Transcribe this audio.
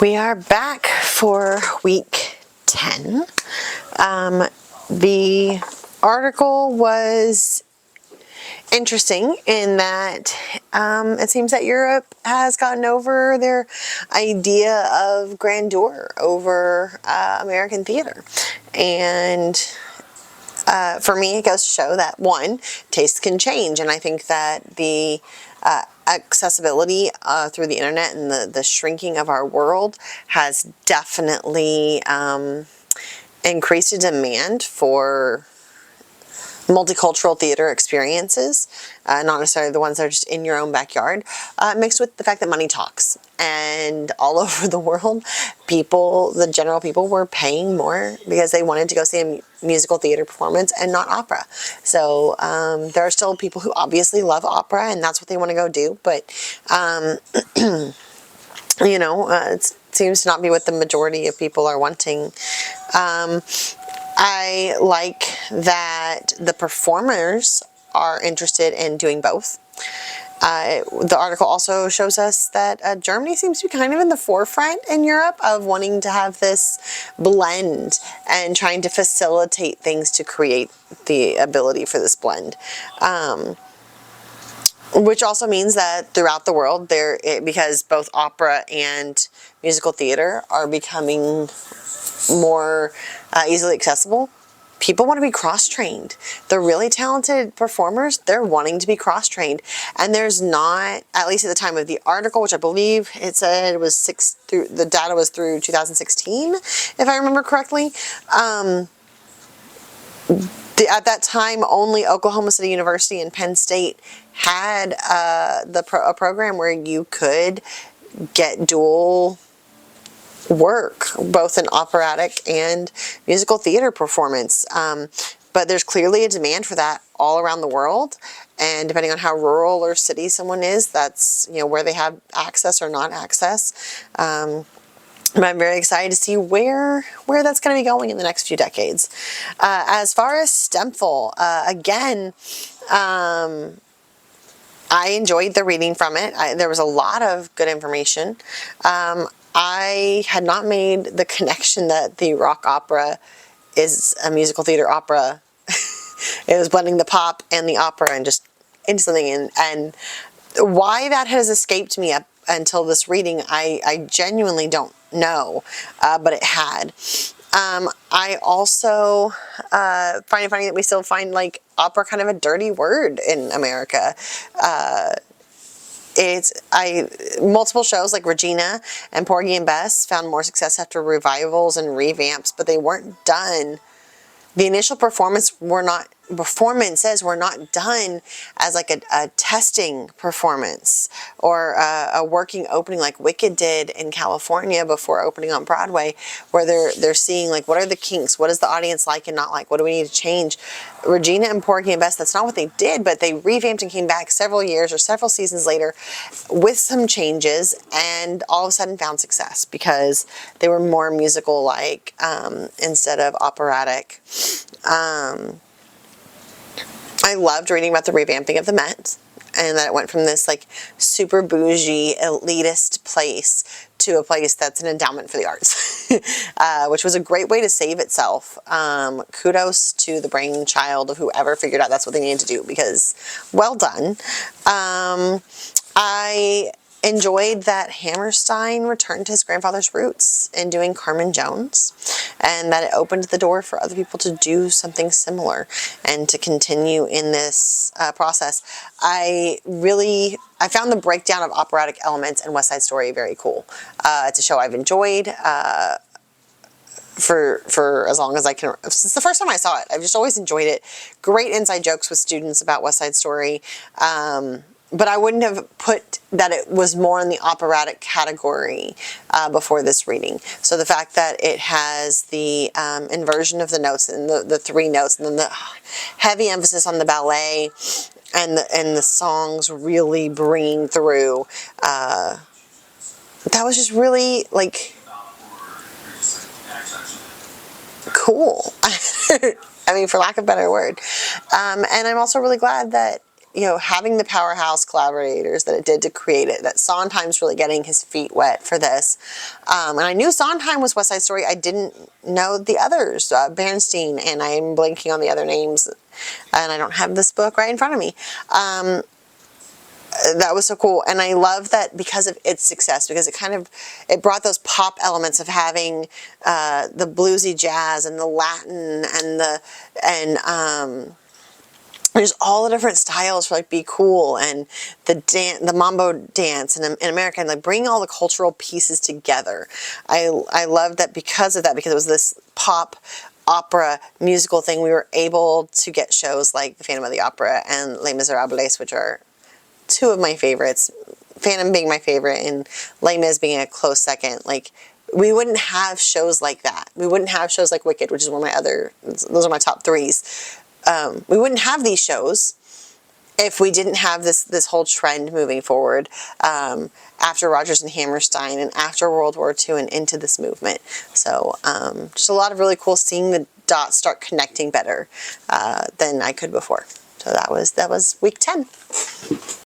We are back for week 10. The article was interesting in that it seems that Europe has gotten over their idea of grandeur over American theater. And for me, it goes to show that, one, tastes can change. And I think that the accessibility through the internet and the shrinking of our world has definitely increased a demand for multicultural theater experiences, not necessarily the ones that are just in your own backyard, mixed with the fact that money talks. And all over the world, the general people were paying more because they wanted to go see a musical theater performance and not opera. So there are still people who obviously love opera and that's what they want to go do, but you know, it seems to not be what the majority of people are wanting. I like that the performers are interested in doing both. The article also shows us that Germany seems to be kind of in the forefront in Europe of wanting to have this blend and trying to facilitate things to create the ability for this blend. Which also means that throughout the world, because both opera and musical theater are becoming more easily accessible, people want to be cross-trained. The really talented performers, they're wanting to be cross-trained. And there's not, at least at the time of the article, which I believe it said was the data was through 2016, if I remember correctly. At that time, only Oklahoma City University and Penn State had a program where you could get dual work, both in operatic and musical theater performance. But there's clearly a demand for that all around the world. And depending on how rural or city someone is, that's, you know, where they have access or not access. But I'm very excited to see where that's going to be going in the next few decades. As far as Stempel, again, I enjoyed the reading from it. There was a lot of good information. I had not made the connection that the rock opera is a musical theater opera. It was blending the pop and the opera and just into something. And why that has escaped me up until this reading, I genuinely don't know, but it had. I also find it funny that we still find like opera kind of a dirty word in America. Multiple shows like Regina and Porgy and Bess found more success after revivals and revamps, but they weren't done. The initial performances were not done as like a testing performance or a working opening like Wicked did in California before opening on Broadway, where they're seeing like what are the kinks, what does the audience like and not like, what do we need to change. Regina and Porgy and Bess, that's not what they did, but they revamped and came back several years or several seasons later with some changes and all of a sudden found success because they were more musical like instead of operatic. I loved reading about the revamping of the Met and that it went from this like super bougie elitist place to a place that's an endowment for the arts, which was a great way to save itself. Kudos to the brainchild of whoever figured out that's what they needed to do, because well done. I enjoyed that Hammerstein returned to his grandfather's roots in doing Carmen Jones, and that it opened the door for other people to do something similar and to continue in this process. I found the breakdown of operatic elements in West Side Story very cool. It's a show I've enjoyed for as long as I can. Since the first time I saw it, I've just always enjoyed it. Great inside jokes with students about West Side Story. But I wouldn't have put that it was more in the operatic category before this reading. So the fact that it has the inversion of the notes and the three notes, and then the heavy emphasis on the ballet and the songs really bringing through, that was just really like cool. I mean, for lack of a better word. And I'm also really glad that you know, having the powerhouse collaborators that it did to create it, that Sondheim's really getting his feet wet for this. And I knew Sondheim was West Side Story. I didn't know the others, Bernstein, and I'm blanking on the other names, and I don't have this book right in front of me. That was so cool, and I love that because of its success, because it brought those pop elements of having the bluesy jazz and the Latin and there's all the different styles for like Be Cool and the mambo dance and in America, and like bringing all the cultural pieces together. I love that because of that, because it was this pop opera musical thing, we were able to get shows like The Phantom of the Opera and Les Miserables, which are two of my favorites. Phantom being my favorite and Les Mis being a close second. Like, we wouldn't have shows like that. We wouldn't have shows like Wicked, which is one of my those are my top threes. We wouldn't have these shows if we didn't have this whole trend moving forward after Rodgers and Hammerstein and after World War II and into this movement. So just a lot of really cool seeing the dots start connecting better than I could before. So that was week 10.